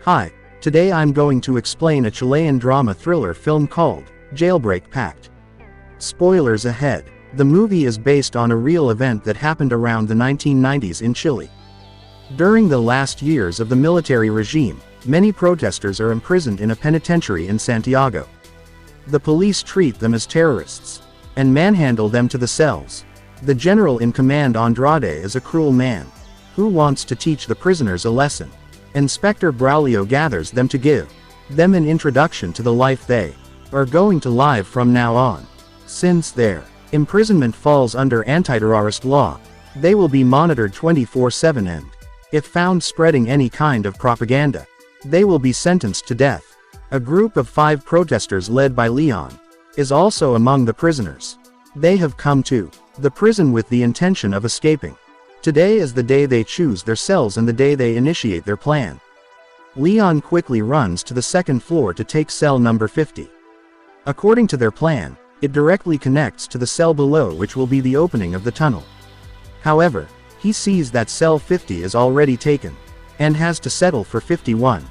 Hi, today I'm going to explain a Chilean drama thriller film called Jailbreak Pact. Spoilers ahead. The movie is based on a real event that happened around the 1990s in Chile. During the last years of the military regime, many protesters are imprisoned in a penitentiary in Santiago. The police treat them as terrorists and manhandle them to the cells. The general in command, Andrade, is a cruel man who wants to teach the prisoners a lesson. Inspector Braulio gathers them to give them an introduction to the life they are going to live from now on. Since their imprisonment falls under anti-terrorist law, they will be monitored 24/7 and, if found spreading any kind of propaganda, they will be sentenced to death. A group of 5 protesters led by Leon is also among the prisoners. They have come to the prison with the intention of escaping. Today is the day they choose their cells and the day they initiate their plan. Leon quickly runs to the second floor to take cell number 50. According to their plan, it directly connects to the cell below, which will be the opening of the tunnel. However, he sees that cell 50 is already taken and has to settle for 51.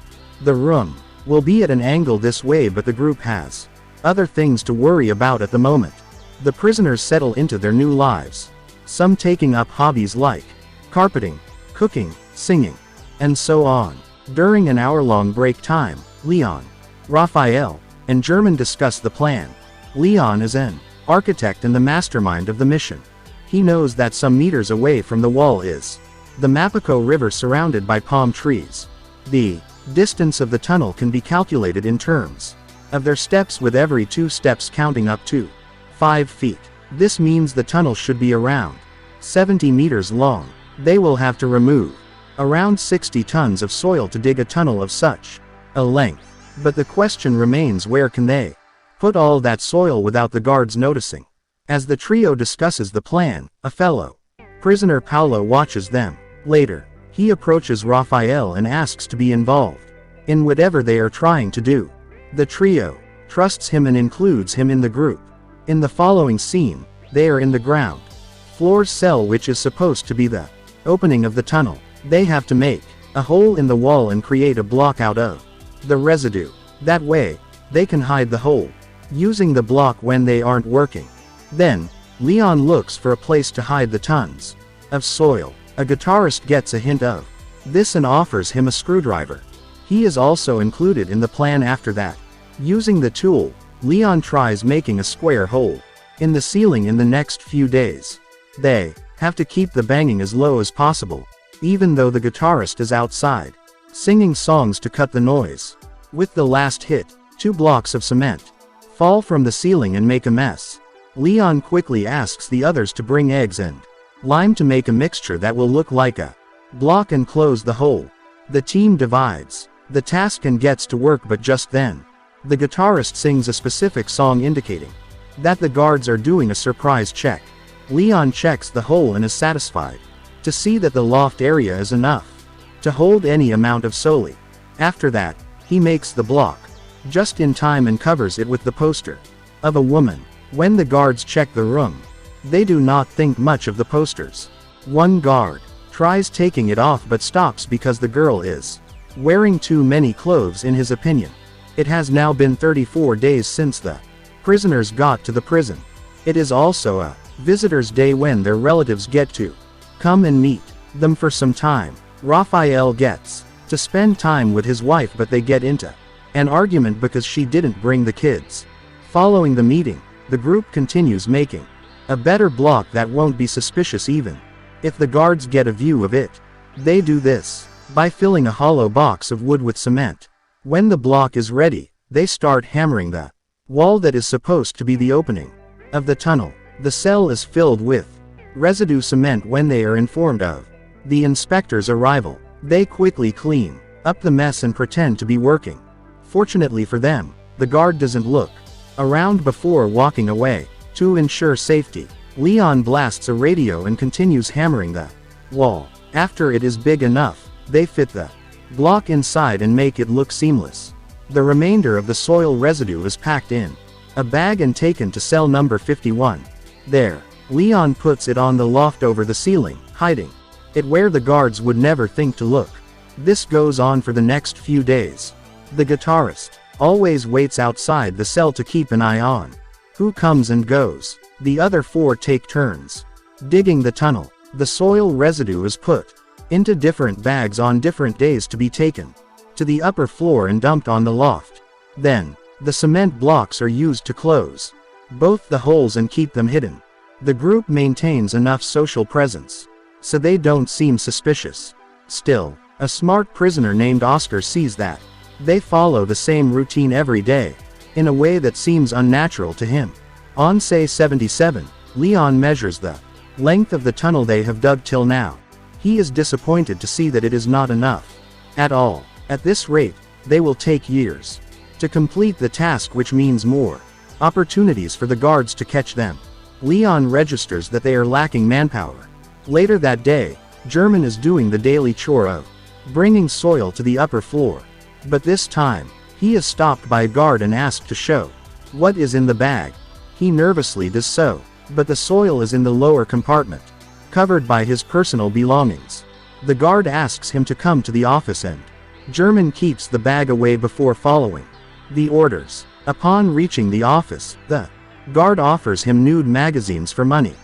The room will be at an angle this way, but the group has other things to worry about at the moment. The prisoners settle into their new lives, some taking up hobbies like carpeting, cooking, singing, and so on. During an hour-long break time, Leon, Raphael, and German discuss the plan. Leon is an architect and the mastermind of the mission. He knows that some meters away from the wall is the Mapico River surrounded by palm trees. The distance of the tunnel can be calculated in terms of their steps, with every 2 steps counting up to 5 feet. This means the tunnel should be around 70 meters long. They will have to remove around 60 tons of soil to dig a tunnel of such a length. But the question remains, where can they put all that soil without the guards noticing? As the trio discusses the plan, a fellow prisoner, Paulo, watches them. Later, he approaches Raphael and asks to be involved in whatever they are trying to do. The trio trusts him and includes him in the group. In the following scene, they are in the ground floor cell, which is supposed to be the opening of the tunnel. They have to make a hole in the wall and create a block out of the residue. That way, they can hide the hole using the block when they aren't working. Then, Leon looks for a place to hide the tons of soil. A guitarist gets a hint of this and offers him a screwdriver. He is also included in the plan. After that, using the tool, Leon tries making a square hole in the ceiling. In the next few days, they have to keep the banging as low as possible, even though the guitarist is outside, singing songs to cut the noise. With the last hit, 2 blocks of cement fall from the ceiling and make a mess. Leon quickly asks the others to bring eggs and lime to make a mixture that will look like a block and close the hole. The team divides the task and gets to work, but just then, the guitarist sings a specific song indicating that the guards are doing a surprise check. Leon checks the hole and is satisfied to see that the loft area is enough to hold any amount of soil. After that, he makes the block just in time and covers it with the poster of a woman. When the guards check the room, they do not think much of the posters. One guard tries taking it off but stops because the girl is wearing too many clothes in his opinion. It has now been 34 days since the prisoners got to the prison. It is also a visitors' day when their relatives get to come and meet them for some time. Raphael gets to spend time with his wife, but they get into an argument because she didn't bring the kids. Following the meeting, the group continues making a better block that won't be suspicious even if the guards get a view of it. They do this by filling a hollow box of wood with cement. When the block is ready, they start hammering the wall that is supposed to be the opening of the tunnel. The cell is filled with residue cement. When they are informed of the inspector's arrival, they quickly clean up the mess and pretend to be working. Fortunately for them, the guard doesn't look around before walking away. To ensure safety, Leon blasts a radio and continues hammering the wall. After it is big enough, they fit the block inside and make it look seamless. The remainder of the soil residue is packed in a bag and taken to cell number 51. There, Leon puts it on the loft over the ceiling, hiding it where the guards would never think to look. This goes on for the next few days. The guitarist always waits outside the cell to keep an eye on who comes and goes. The other 4 take turns digging the tunnel. The soil residue is put into different bags on different days to be taken to the upper floor and dumped on the loft. Then, the cement blocks are used to close both the holes and keep them hidden. The group maintains enough social presence so they don't seem suspicious. Still, a smart prisoner named Oscar sees that they follow the same routine every day, in a way that seems unnatural to him. On say 77, Leon measures the length of the tunnel they have dug till now. He is disappointed to see that it is not enough at all. At this rate, they will take years to complete the task, which means more opportunities for the guards to catch them. Leon registers that they are lacking manpower. Later that day, German is doing the daily chore of bringing soil to the upper floor. But this time, he is stopped by a guard and asked to show what is in the bag. He nervously does so, but the soil is in the lower compartment, covered by his personal belongings. The guard asks him to come to the office and German keeps the bag away before following the orders. Upon reaching the office, the guard offers him nude magazines for money.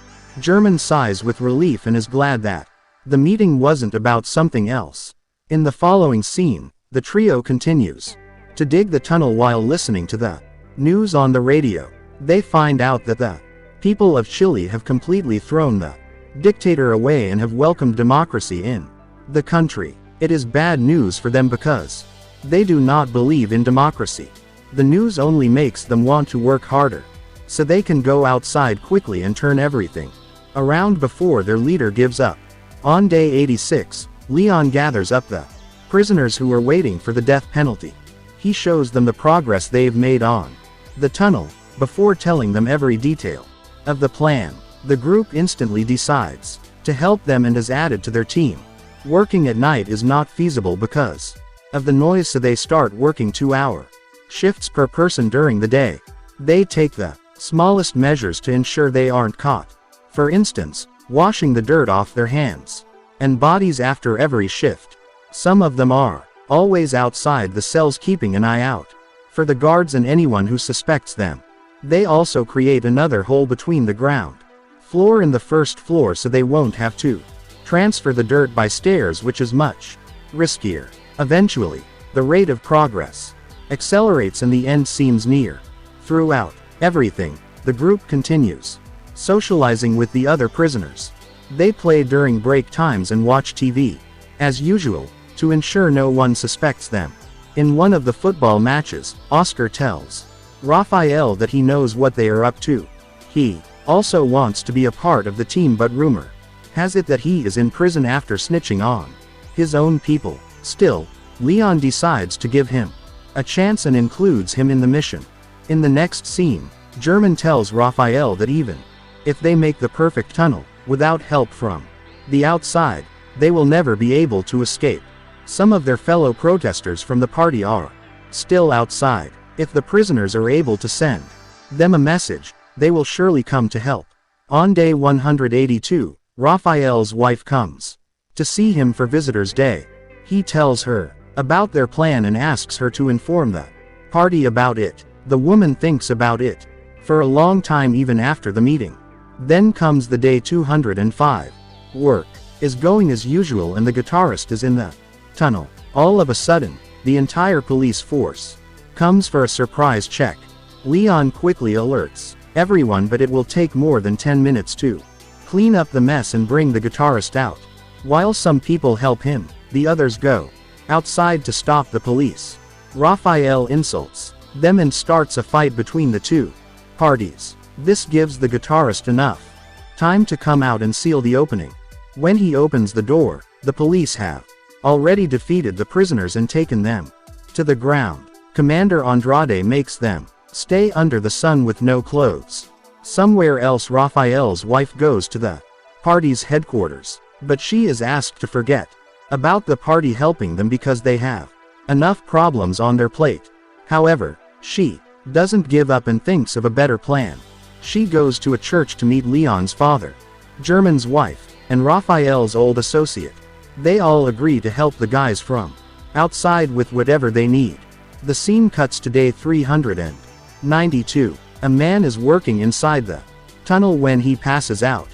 German sighs with relief and is glad that the meeting wasn't about something else. In the following scene, the trio continues to dig the tunnel while listening to the news on the radio. They find out that the people of Chile have completely thrown the dictator away and have welcomed democracy in the country. It is bad news for them because they do not believe in democracy. The news only makes them want to work harder, so they can go outside quickly and turn everything around before their leader gives up. On day 86, Leon gathers up the prisoners who are waiting for the death penalty. He shows them the progress they've made on the tunnel, before telling them every detail of the plan. The group instantly decides to help them and is added to their team. Working at night is not feasible because of the noise, so they start working 2-hour shifts per person during the day. They take the smallest measures to ensure they aren't caught. For instance, washing the dirt off their hands and bodies after every shift. Some of them are always outside the cells keeping an eye out for the guards and anyone who suspects them. They also create another hole between the ground floor and the first floor so they won't have to transfer the dirt by stairs, which is much riskier. Eventually, the rate of progress accelerates and the end seems near. Throughout everything, the group continues socializing with the other prisoners. They play during break times and watch TV, as usual, to ensure no one suspects them. In one of the football matches, Oscar tells Raphael that he knows what they are up to. He also wants to be a part of the team, but rumor has it that he is in prison after snitching on his own people. Still, Leon decides to give him a chance and includes him in the mission. In the next scene, German tells Raphael that even if they make the perfect tunnel, without help from the outside, they will never be able to escape. Some of their fellow protesters from the party are still outside. If the prisoners are able to send them a message, they will surely come to help. On day 182, Raphael's wife comes to see him for Visitors' Day. He tells her about their plan and asks her to inform the party about it. The woman thinks about it for a long time, even after the meeting. Then comes the day 205. Work is going as usual and the guitarist is in the tunnel. All of a sudden, the entire police force comes for a surprise check. Leon quickly alerts everyone, but it will take more than 10 minutes to clean up the mess and bring the guitarist out. While some people help him, the others go outside to stop the police. Raphael insults them and starts a fight between the two parties. This gives the guitarist enough time to come out and seal the opening. When he opens the door, the police have already defeated the prisoners and taken them to the ground. Commander Andrade makes them stay under the sun with no clothes. Somewhere else, Raphael's wife goes to the party's headquarters, but she is asked to forget about the party helping them because they have enough problems on their plate. However, she doesn't give up and thinks of a better plan. She goes to a church to meet Leon's father, German's wife, and Raphael's old associate. They all agree to help the guys from outside with whatever they need. The scene cuts to day 392. A man is working inside the tunnel when he passes out.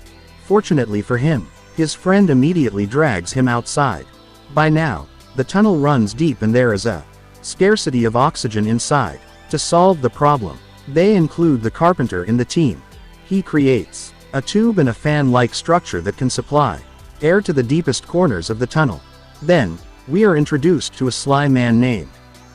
Fortunately for him, his friend immediately drags him outside. By now, the tunnel runs deep and there is a scarcity of oxygen inside. To solve the problem, they include the carpenter in the team. He creates a tube and a fan-like structure that can supply air to the deepest corners of the tunnel. Then, we are introduced to a sly man named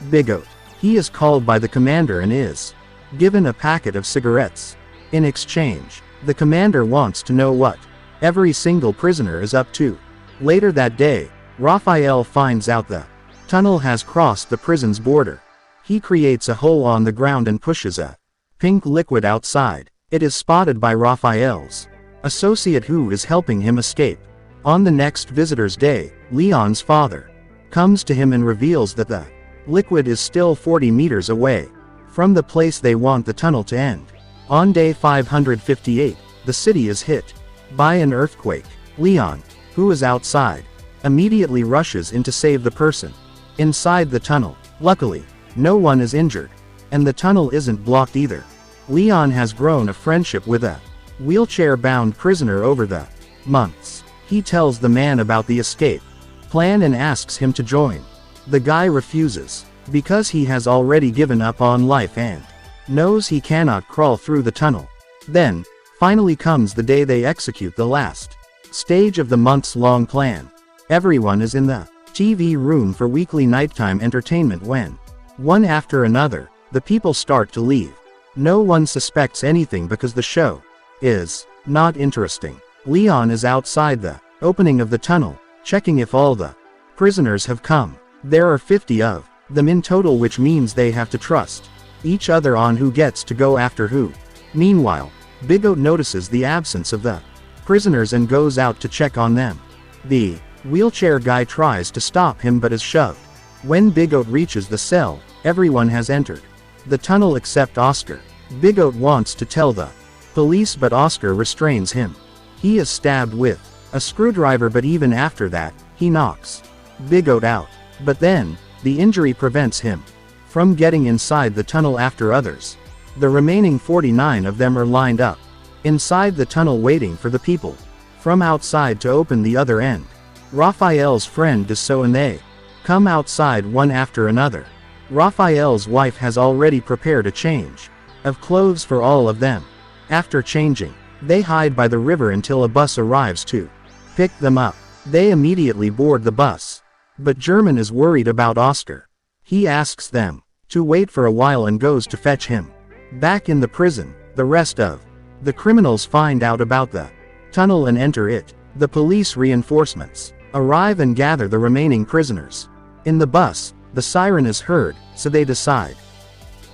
Bigoat. He is called by the commander and is given a packet of cigarettes. In exchange, the commander wants to know what every single prisoner is up to. Later that day, Raphael finds out the tunnel has crossed the prison's border. He creates a hole on the ground and pushes a pink liquid outside. It is spotted by Raphael's associate who is helping him escape. On the next visitor's day, Leon's father comes to him and reveals that the liquid is still 40 meters away from the place they want the tunnel to end. On day 558, the city is hit by an earthquake. Leon, who is outside, immediately rushes in to save the person inside the tunnel. Luckily, no one is injured, and the tunnel isn't blocked either. Leon has grown a friendship with a wheelchair-bound prisoner over the months. He tells the man about the escape plan and asks him to join. The guy refuses, because he has already given up on life and knows he cannot crawl through the tunnel. Then, finally comes the day they execute the last stage of the months-long plan. Everyone is in the TV room for weekly nighttime entertainment when, one after another, the people start to leave. No one suspects anything because the show is not interesting. Leon is outside the opening of the tunnel, checking if all the prisoners have come. There are 50 of them in total, which means they have to trust each other on who gets to go after who. Meanwhile, Bigoat notices the absence of the prisoners and goes out to check on them. The wheelchair guy tries to stop him but is shoved. When Bigoat reaches the cell, everyone has entered the tunnel except Oscar. Bigoat wants to tell the police but Oscar restrains him. He is stabbed with a screwdriver, but even after that, he knocks Bigoat out. But then, the injury prevents him from getting inside the tunnel after others. The remaining 49 of them are lined up inside the tunnel waiting for the people from outside to open the other end. Raphael's friend does so and they come outside one after another. Raphael's wife has already prepared a change of clothes for all of them. After changing, they hide by the river until a bus arrives to pick them up. They immediately board the bus. But German is worried about Oscar. He asks them to wait for a while and goes to fetch him. Back in the prison, the rest of the criminals find out about the tunnel and enter it. The police reinforcements arrive and gather the remaining prisoners. In the bus, the siren is heard, so they decide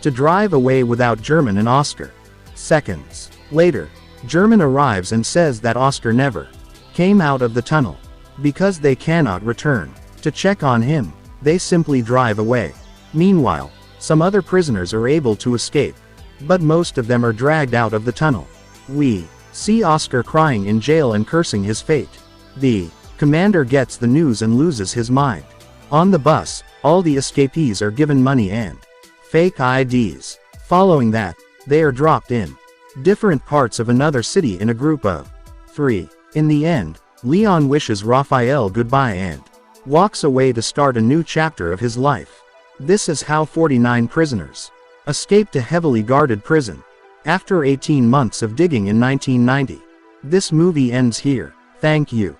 to drive away without German and Oscar. Seconds later, German arrives and says that Oscar never came out of the tunnel. Because they cannot return to check on him, they simply drive away. Meanwhile, some other prisoners are able to escape, but most of them are dragged out of the tunnel. We see Oscar crying in jail and cursing his fate. The commander gets the news and loses his mind. On the bus, all the escapees are given money and fake IDs. Following that, they are dropped in different parts of another city in a group of 3. In the end, Leon wishes Raphael goodbye and walks away to start a new chapter of his life. This is how 49 prisoners escaped a heavily guarded prison after 18 months of digging in 1990. This movie ends here. Thank you.